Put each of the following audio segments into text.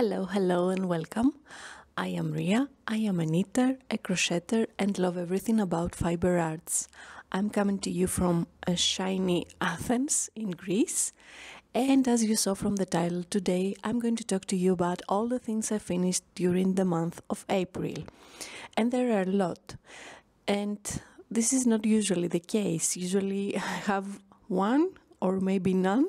Hello and welcome. I am Ria. I am a knitter, a crocheter and love everything about fiber arts. I'm coming to you from a shiny Athens in Greece, and as you saw from the title today, I'm going to talk to you about all the things I finished during the month of April. And there are a lot. And this is not usually the case. Usually I have one or maybe none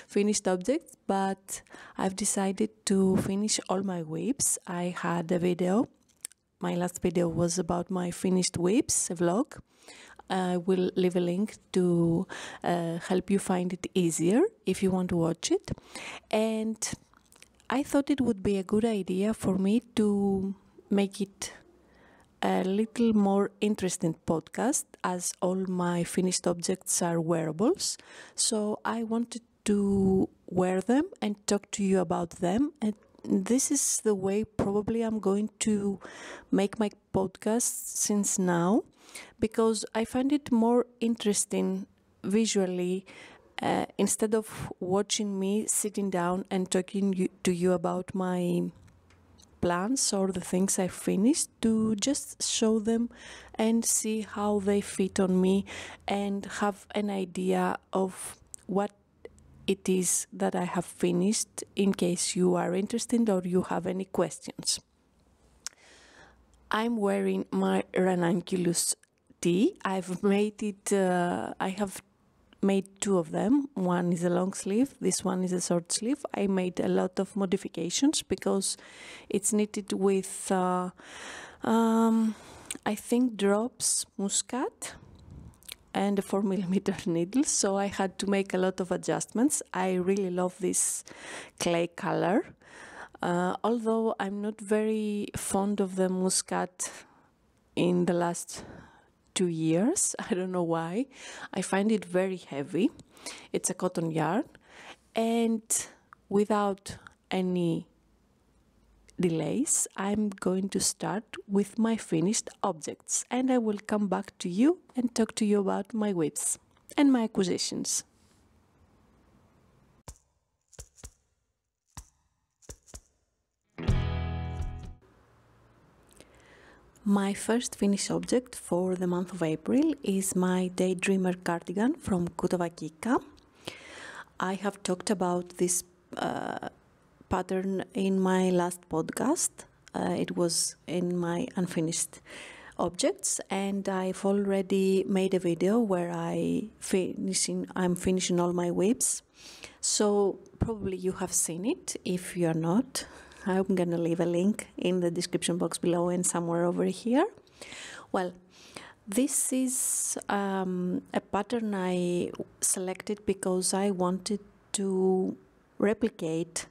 finished objects, but I've decided to finish all my whips. I had a video. My last video was about my finished whips, a vlog. I will leave a link to help you find it easier if you want to watch it. And I thought it would be a good idea for me to make it a little more interesting podcast, as all my finished objects are wearables. So I wanted to wear them and talk to you about them, and this is the way probably I'm going to make my podcast since now, because I find it more interesting visually instead of watching me sitting down and talking to you about my plans or the things I finished, to just show them and see how they fit on me and have an idea of what it is that I have finished, in case you are interested or you have any questions. I'm wearing my ranunculus tee. I've made it, I have made two of them. One is a long sleeve, this one is a short sleeve. I made a lot of modifications because it's knitted with I think drops muscat and a 4mm needle, so I had to make a lot of adjustments. I really love this clay color, although I'm not very fond of the muscat in the last 2 years. I don't know why. I find it very heavy. It's a cotton yarn, and without any delays, I'm going to start with my finished objects, and I will come back to you and talk to you about my whips and my acquisitions. My first finished object for the month of April is my Daydreamer cardigan from Kordonaki. I have talked about this pattern in my last podcast. It was in my unfinished objects, and I've already made a video where I'm finishing all my whips, so probably you have seen it. If you are not, I'm gonna leave a link in the description box below and somewhere over here. Well, this is a pattern I selected because I wanted to replicate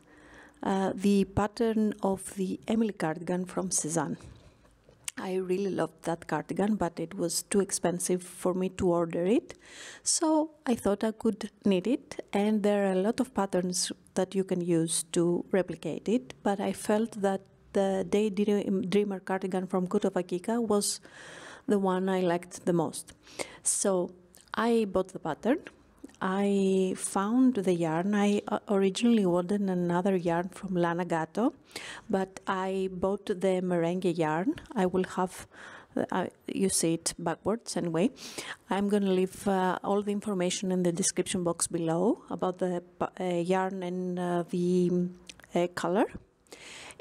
the pattern of the Emily cardigan from Cezanne. I really loved that cardigan, but it was too expensive for me to order it, so I thought I could knit it, and there are a lot of patterns that you can use to replicate it, but I felt that the Daydreamer cardigan from Kordonaki was the one I liked the most. So I bought the pattern. I found the yarn. I originally wanted another yarn from Lana Gatto, but I bought the Merengue yarn. I will have, you see it backwards anyway. I'm going to leave all the information in the description box below about the yarn and the color.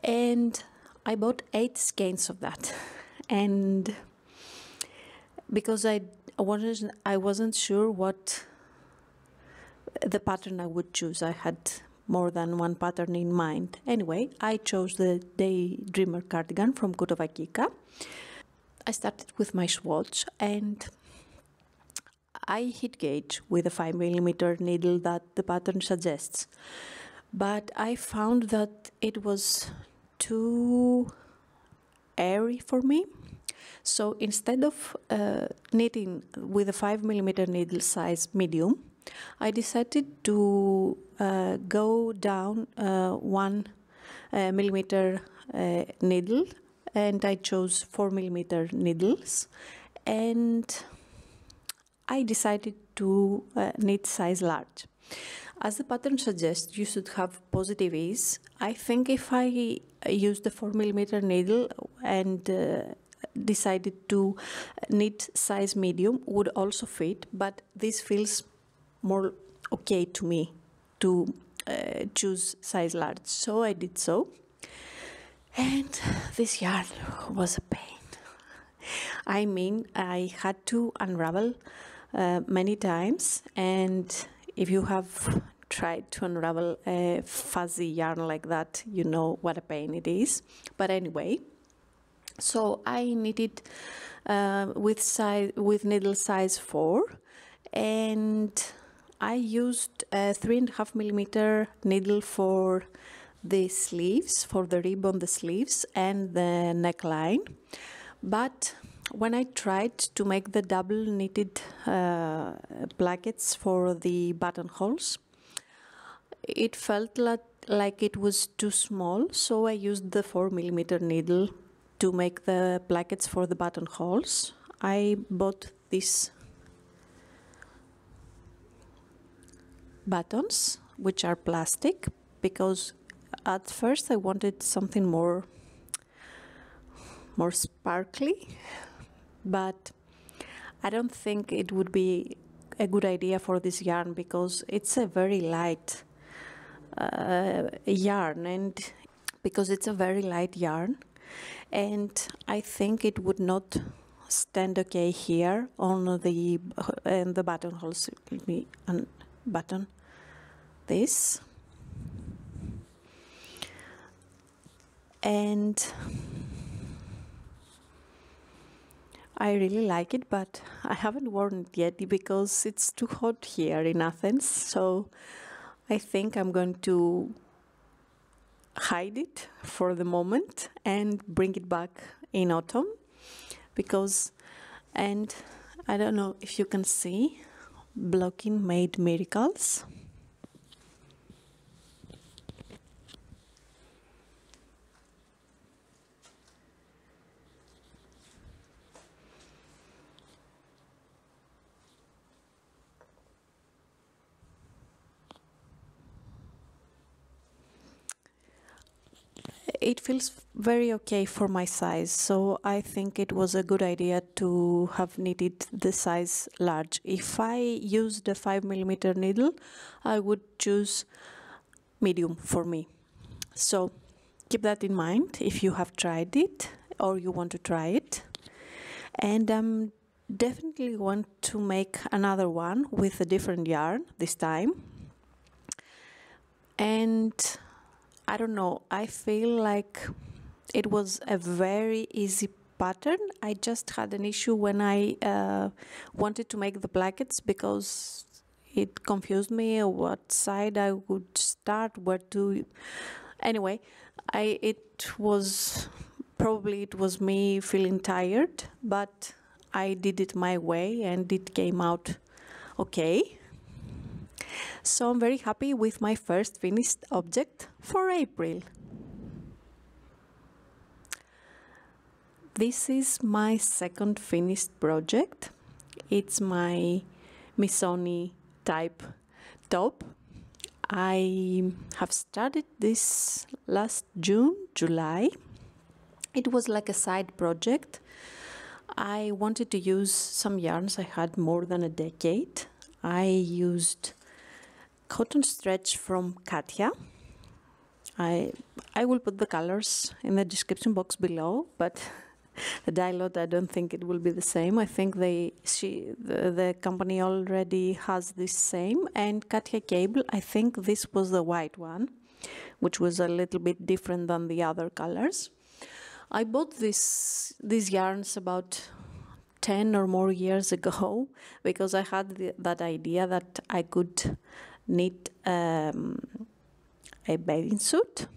And I bought 8 skeins of that. And because I wasn't sure what the pattern I would choose. I had more than one pattern in mind. Anyway, I chose the Daydreamer cardigan from Kordonaki. I started with my swatch, and I heat gauge with a 5mm needle that the pattern suggests. But I found that it was too airy for me. So instead of knitting with a 5mm needle size medium, I decided to go down 1mm needle, and I chose 4mm needles, and I decided to knit size large. As the pattern suggests, you should have positive ease. I think if I used a 4mm needle and decided to knit size medium, would also fit, but this feels more okay to me to choose size large, so I did so. And this yarn was a pain. I mean, I had to unravel many times, and if you have tried to unravel a fuzzy yarn like that, you know what a pain it is. But anyway, so I knitted with needle size 4, and I used a 3.5mm needle for the sleeves, for the rib on the sleeves and the neckline. But when I tried to make the double knitted plackets for the buttonholes, it felt like it was too small, so I used the 4mm needle to make the plackets for the buttonholes. I bought these buttons, which are plastic, because at first I wanted something more sparkly, but I don't think it would be a good idea for this yarn because it's a very light yarn, and because it's a very light yarn, and I think it would not stand okay here on the buttonholes. Let me unbutton this, and I really like it, but I haven't worn it yet because it's too hot here in Athens, so I think I'm going to hide it for the moment and bring it back in autumn, because, and I don't know if you can see, blocking made miracles. It feels very okay for my size, so I think it was a good idea to have knitted the size large. If I used a 5mm needle, I would choose medium for me. So keep that in mind if you have tried it or you want to try it. And I'm definitely want to make another one with a different yarn this time. And I don't know, I feel like it was a very easy pattern. I just had an issue when I wanted to make the plackets because it confused me what side I would start, where to. Anyway, it was me feeling tired, but I did it my way and it came out okay. So I'm very happy with my first finished object for April. This is my second finished project. It's my Missoni type top. I have started this last July. It was like a side project. I wanted to use some yarns I had more than a decade. I used cotton stretch from Katia. I will put the colors in the description box below, but the dye lot, I don't think it will be the same. I think the company already has this same. And Katia cable, I think this was the white one, which was a little bit different than the other colors. I bought these yarns about 10 or more years ago because I had that idea that I could knit a bathing suit,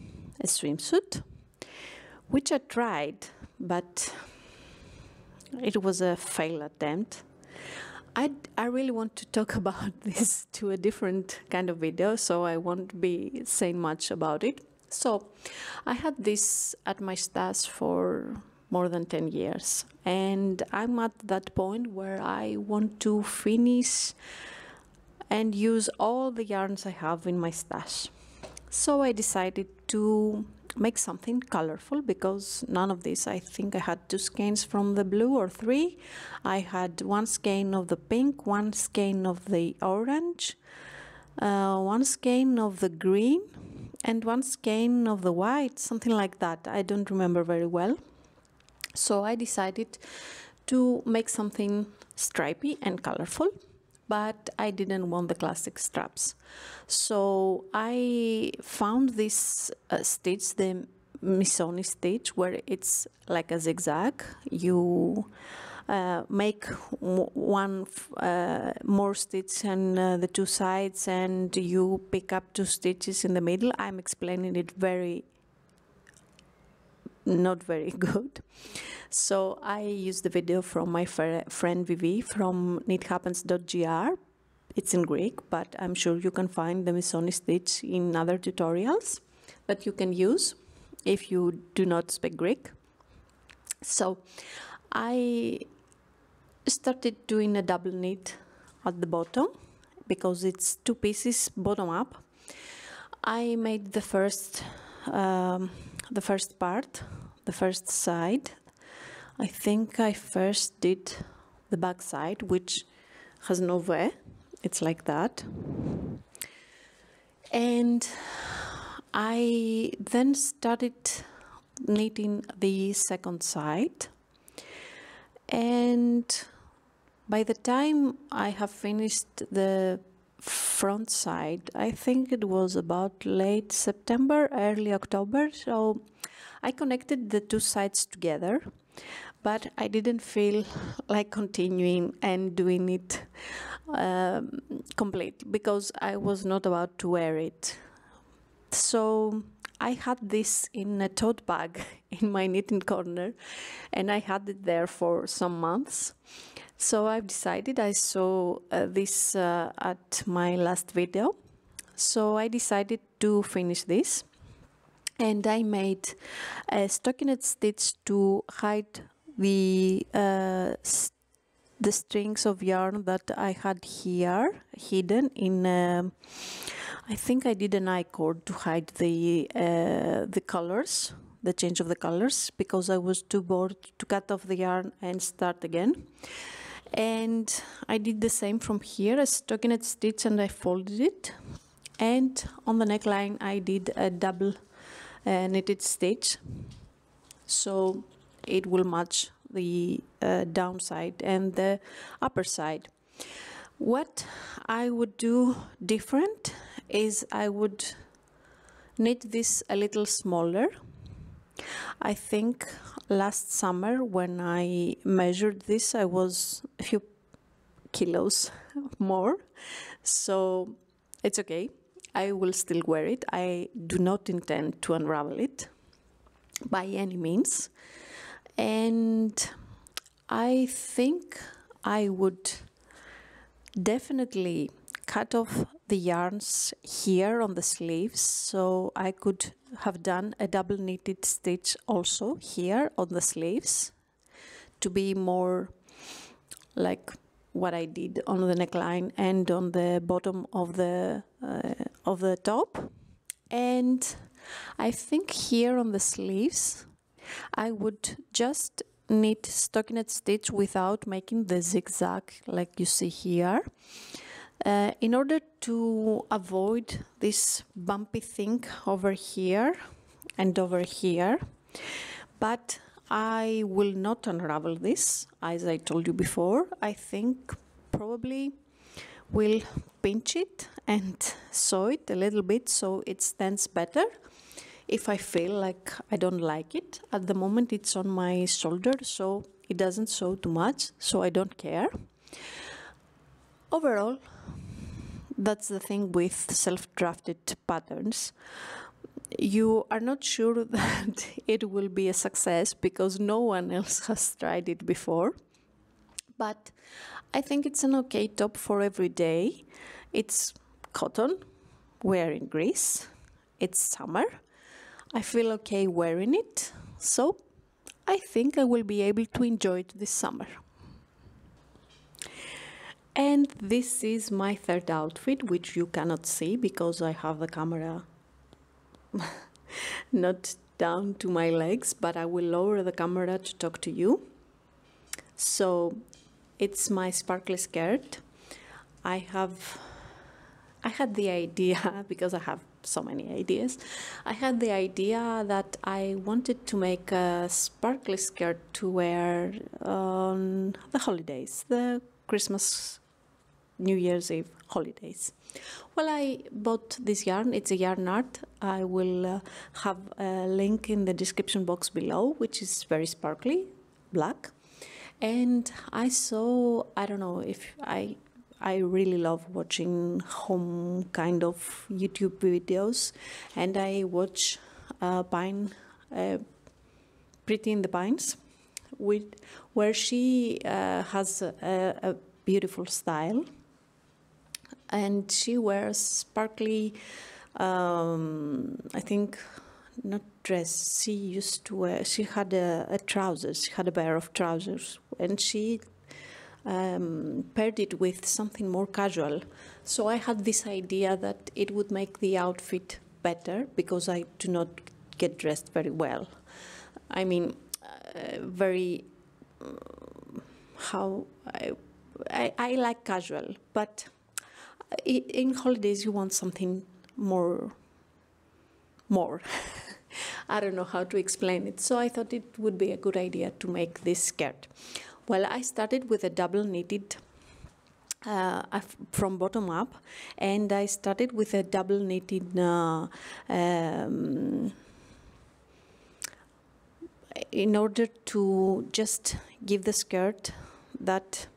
a swimsuit, which I tried, but it was a failed attempt. I really want to talk about this to a different kind of video, so I won't be saying much about it. So I had this at my stash for more than 10 years, and I'm at that point where I want to finish and use all the yarns I have in my stash. So I decided to make something colorful, because none of this, I think I had 2 skeins from the blue or 3. I had 1 skein of the pink, 1 skein of the orange, 1 skein of the green, and 1 skein of the white, something like that. I don't remember very well. So I decided to make something stripy and colorful, but I didn't want the classic straps. So I found this stitch, the Missoni stitch, where it's like a zigzag. You make one more stitch on the 2 sides, and you pick up 2 stitches in the middle. I'm explaining it not very good. So I used the video from my friend Vivi from knithappens.gr. It's in Greek, but I'm sure you can find the Missoni stitch in other tutorials that you can use if you do not speak Greek. So I started doing a double knit at the bottom, because it's 2 pieces bottom up. I made the first part, the first side. I think I first did the back side, which has no V. It's like that. And I then started knitting the second side. And by the time I have finished the front side, I think it was about late September, early October. So I connected the 2 sides together, but I didn't feel like continuing and doing it complete, because I was not about to wear it. So I had this in a tote bag in my knitting corner, and I had it there for some months. So I've decided, I saw this at my last video, so I decided to finish this, and I made a stockinette stitch to hide the strings of yarn that I had here hidden in. I think I did an I-cord to hide the colors, the change of the colors, because I was too bored to cut off the yarn and start again. And I did the same from here, a stockinette stitch, and I folded it. And on the neckline I did a double knitted stitch, so it will match the downside and the upper side. What I would do different is I would knit this a little smaller. I think last summer when I measured this, I was a few kilos more, so it's okay. I will still wear it. I do not intend to unravel it by any means. And I think I would definitely cut off the yarns here on the sleeves, so I could have done a double knitted stitch also here on the sleeves to be more like what I did on the neckline and on the bottom of the top. And I think here on the sleeves I would just knit stockinette stitch without making the zigzag like you see here, in order to avoid this bumpy thing over here and over here. But I will not unravel this, as I told you before. I think probably will pinch it and sew it a little bit so it stands better if I feel like I don't like it. At the moment it's on my shoulder, so it doesn't sew too much, so I don't care. Overall, that's the thing with self-drafted patterns. You are not sure that it will be a success because no one else has tried it before. But I think it's an okay top for every day. It's cotton, we're in Greece, it's summer. I feel okay wearing it, so I think I will be able to enjoy it this summer. And this is my third outfit, which you cannot see because I have the camera not down to my legs, but I will lower the camera to talk to you. So it's my sparkly skirt. I had the idea, because I have so many ideas, I had the idea that I wanted to make a sparkly skirt to wear on the holidays, the Christmas, New Year's Eve holidays. Well, I bought this yarn. It's a YarnArt. I will have a link in the description box below, which is very sparkly, black. And I saw, I don't know if I really love watching home kind of YouTube videos, and I watch Pretty in the Pines, where she has a beautiful style, and she wears sparkly, I think, not dress, she used to wear, she had a trousers, she had a pair of trousers, and she paired it with something more casual. So I had this idea that it would make the outfit better, because I do not get dressed very well. I mean, very, I like casual, but in holidays you want something more. I don't know how to explain it. So I thought it would be a good idea to make this skirt. Well, I started with a double knitted from bottom up, and I started with a double knitted in order to just give the skirt that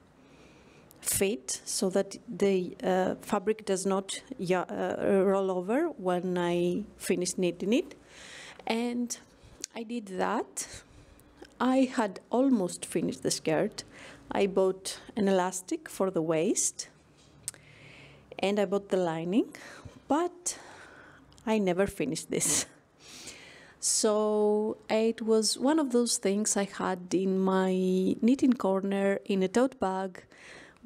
fit, so that the fabric does not roll over when I finish knitting it. And I did that. I had almost finished the skirt. I bought an elastic for the waist, and I bought the lining, but I never finished this. So it was one of those things I had in my knitting corner in a tote bag,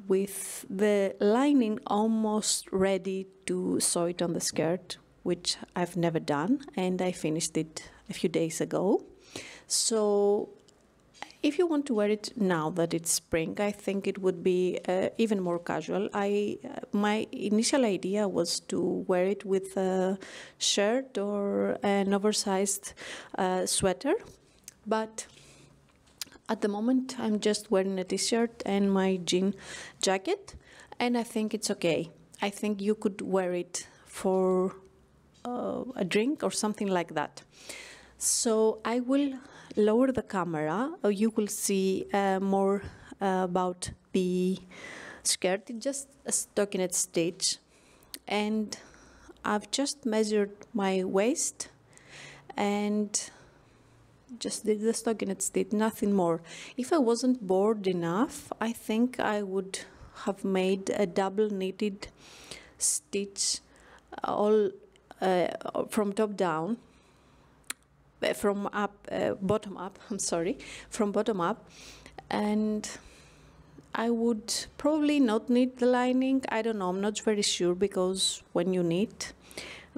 with the lining almost ready to sew it on the skirt, which I've never done, and I finished it a few days ago. So if you want to wear it now that it's spring, I think it would be even more casual. My initial idea was to wear it with a shirt or an oversized sweater, but at the moment I'm just wearing a t-shirt and my jean jacket, and I think it's okay. I think you could wear it for a drink or something like that. So I will lower the camera, you will see more about the skirt. It's just a stockinette stitch, and I've just measured my waist and just did the stockinette stitch, nothing more. If I wasn't bored enough, I think I would have made a double knitted stitch all from top down, from bottom up, I'm sorry, from bottom up, and I would probably not knit the lining. I don't know, I'm not very sure, because when you knit,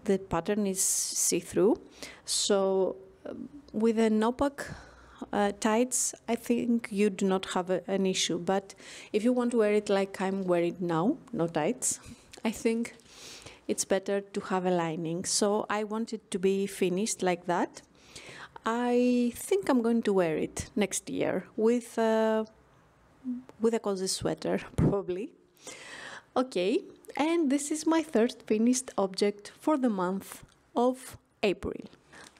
the pattern is see-through. So with an opaque tights, I think you do not have an issue. But if you want to wear it like I'm wearing now, no tights, I think it's better to have a lining. So I want it to be finished like that. I think I'm going to wear it next year with a cozy sweater, probably. Okay, and this is my third finished object for the month of April.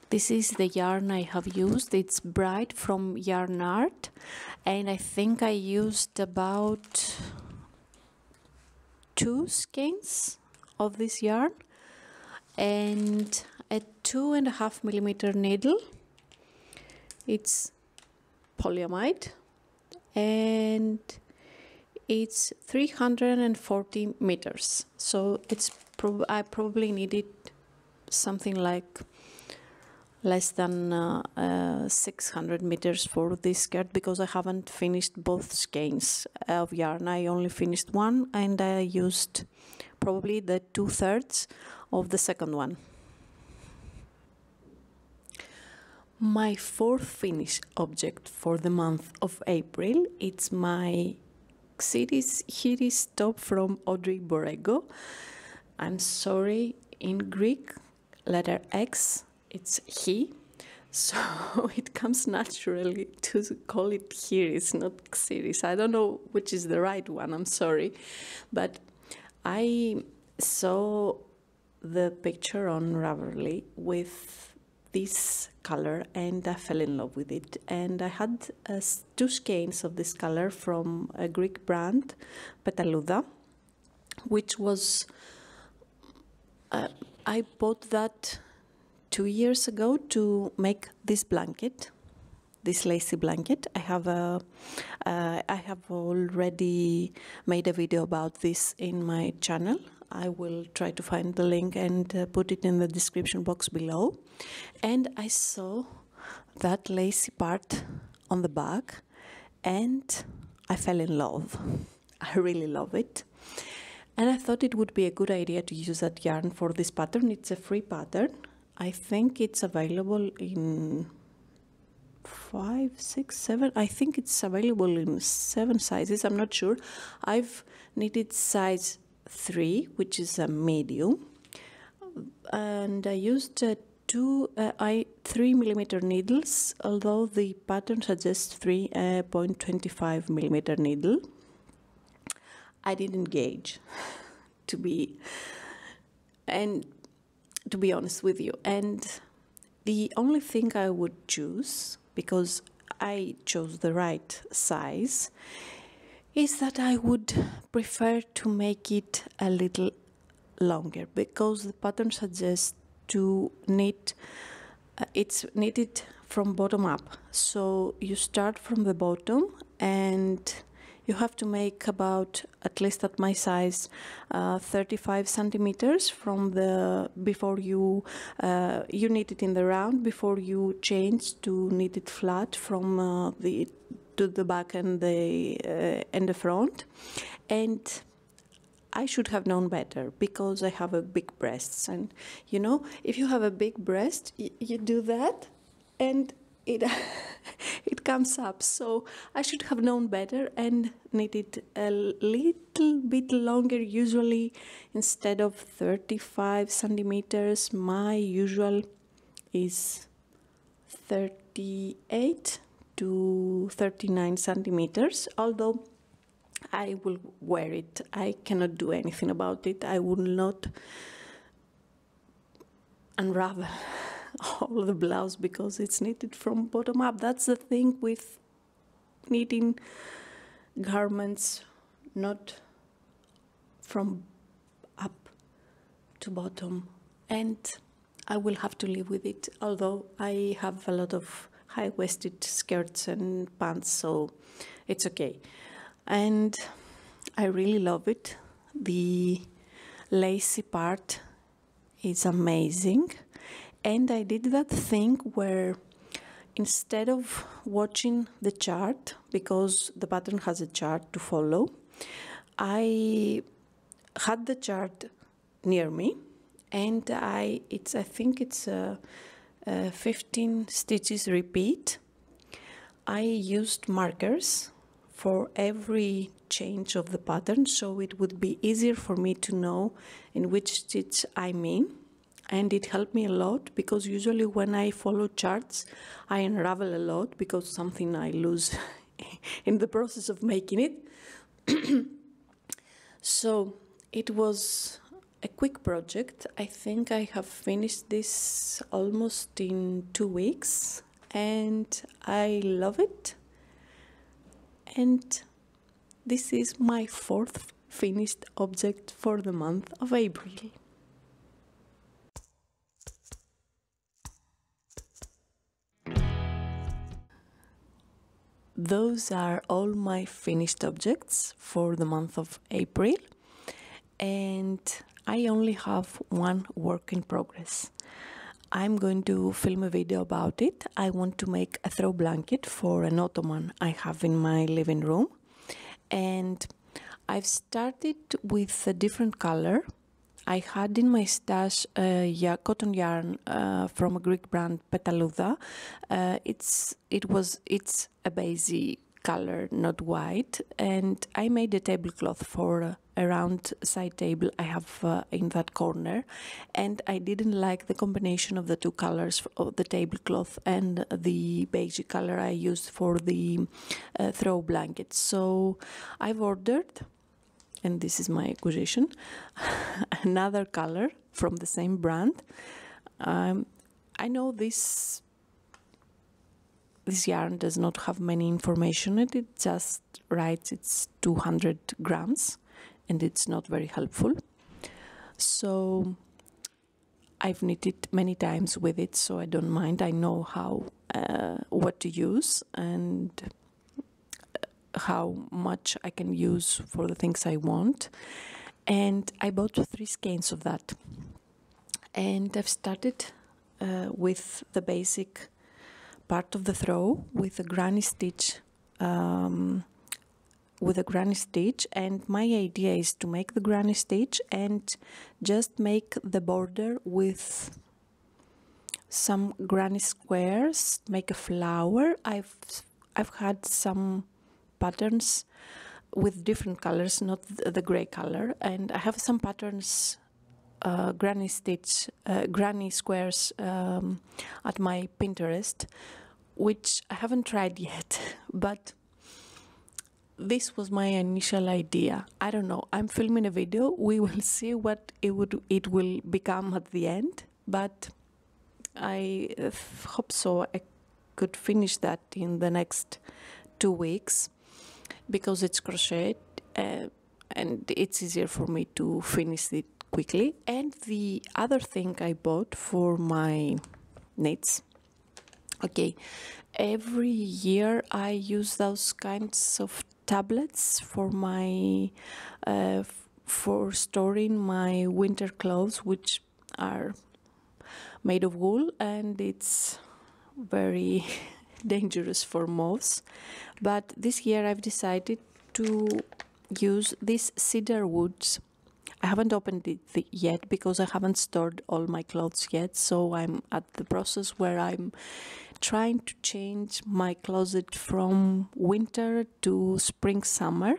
This is the yarn I have used. It's Bright from YarnArt, and I think I used about 2 skeins of this yarn and a 2.5mm needle. It's polyamide, and it's 340 meters. So it's I probably needed something like less than 600 meters for this skirt because I haven't finished both skeins of yarn. I only finished one and I used probably the 2/3 of the second one. My fourth finished object for the month of April, it's my Xyris top from Audrey Borrego. I'm sorry, in Greek, letter X, it's he, so it comes naturally to call it Xyris, not Xyris. I don't know which is the right one, I'm sorry, but I saw the picture on Ravelry with this color and I fell in love with it, and I had 2 skeins of this color from a Greek brand, Petalouda, which was I bought that 2 years ago to make this blanket, this lacy blanket. I have already made a video about this in my channel. I will try to find the link and put it in the description box below. And I saw that lacy part on the back and I fell in love. I really love it. And I thought it would be a good idea to use that yarn for this pattern. It's a free pattern. I think it's available in 5, 6, 7. I think it's available in 7 sizes. I'm not sure. I've knitted size 3, which is a medium, and I used 3mm needles, although the pattern suggests 3.25 millimeter needle. I didn't gauge, to be honest with you, and the only thing I would choose, because I chose the right size, is that I would prefer to make it a little longer, because the pattern suggests to knit, it's knitted from bottom up. So you start from the bottom and you have to make about, at least at my size, 35 centimeters from the, before you knit it in the round, before you change to knit it flat from to the back and the front. And I should have known better because I have a big breasts, and you know, if you have a big breast, you do that and it it comes up. So I should have known better and knitted a little bit longer. Usually instead of 35 centimeters, my usual is 38 to 39 centimeters, although I will wear it. I cannot do anything about it. I will not unravel all the blouse because it's knitted from bottom up. That's the thing with knitting garments, not from up to bottom, and I will have to live with it, although I have a lot of high-waisted skirts and pants, so it's okay. And I really love it. The lacy part is amazing. And I did that thing where instead of watching the chart, because the pattern has a chart to follow, I had the chart near me, and I think it's 15 stitches repeat. I used markers for every change of the pattern, so it would be easier for me to know in which stitch I'm in. And it helped me a lot, because usually when I follow charts, I unravel a lot because something I lose in the process of making it. So it was a quick project. I think I have finished this almost in 2 weeks, and I love it. And this is my 4th finished object for the month of April. Those are all my finished objects for the month of April, and I only have one work in progress. I'm going to film a video about it. I want to make a throw blanket for an ottoman I have in my living room, and I've started with a different color. I had in my stash cotton yarn from a Greek brand, Petalouda. It's a basic color, not white, and I made a tablecloth for a round side table I have in that corner, and I didn't like the combination of the two colors of the tablecloth and the beige color I used for the throw blanket. So I've ordered, and this is my acquisition, another color from the same brand. I know this yarn does not have many information, and it just writes it's 200 grams, and it's not very helpful. So I've knitted many times with it, so I don't mind. I know how what to use and how much I can use for the things I want. And I bought 3 skeins of that, and I've started with the basic part of the throw with a granny stitch, and my idea is to make the granny stitch and just make the border with some granny squares, make a flower. I've had some patterns with different colors, not the gray color, and I have some patterns, granny squares at my Pinterest, which I haven't tried yet, but this was my initial idea. I don't know, I'm filming a video, we will see what it will become at the end, but I hope so I could finish that in the next 2 weeks, because it's crochet and it's easier for me to finish it quickly. And the other thing I bought for my knits, okay, every year I use those kinds of tablets for my for storing my winter clothes, which are made of wool, and it's very dangerous for moths. But this year I've decided to use these cedar woods. I haven't opened it yet because I haven't stored all my clothes yet, so I'm at the process where I'm trying to change my closet from winter to spring summer,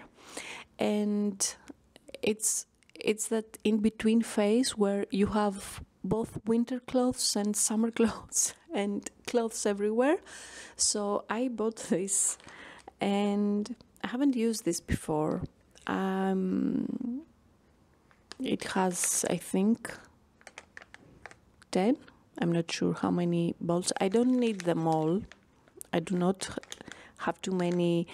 and it's that in between phase where you have both winter clothes and summer clothes and clothes everywhere. So I bought this, and I haven't used this before. It has, I think, 10. I'm not sure how many balls. I don't need them all. I do not have too many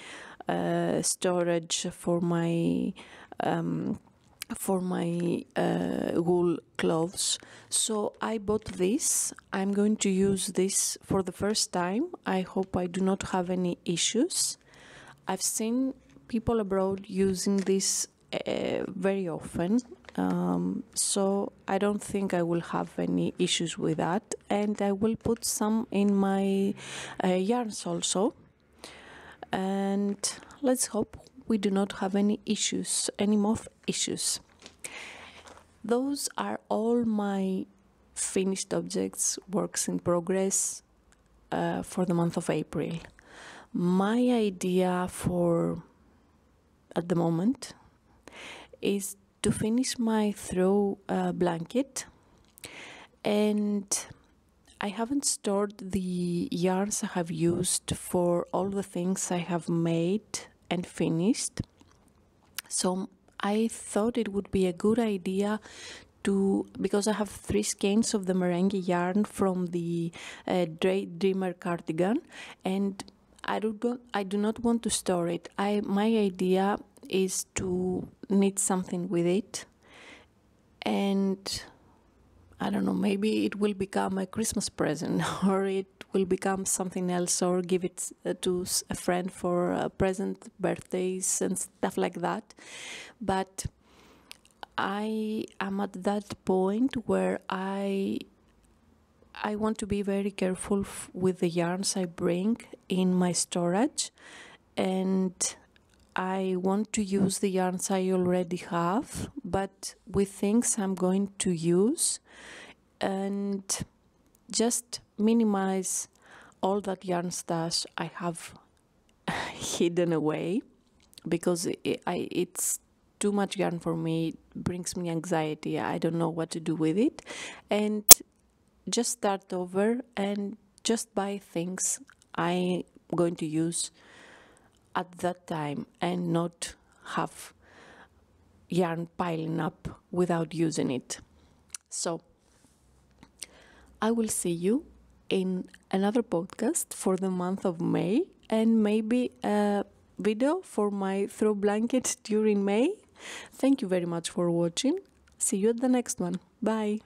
storage for my wool clothes. So I bought this. I'm going to use this for the first time. I hope I do not have any issues. I've seen people abroad using this very often, so I don't think I will have any issues with that, and I will put some in my yarns also, and let's hope we do not have any issues, any moth issues. Those are all my finished objects, works in progress for the month of April. My idea for at the moment is to finish my throw blanket, and I haven't stored the yarns I have used for all the things I have made and finished, so I thought it would be a good idea to, because I have 3 skeins of the Merengue yarn from the Daydreamer cardigan, and I do not want to store it. My idea is to knit something with it, and I don't know, maybe it will become a Christmas present, or it will become something else, or give it to a friend for a present, birthdays and stuff like that. But I am at that point where I I want to be very careful with the yarns I bring in my storage, and I want to use the yarns I already have, but with things I'm going to use, and just minimize all that yarn stash I have hidden away, because it's too much yarn for me. It brings me anxiety. I don't know what to do with it, and just start over and just buy things I'm going to use at that time and not have yarn piling up without using it. So I will see you in another podcast for the month of May, and maybe a video for my throw blanket during May. Thank you very much for watching. See you at the next one. Bye.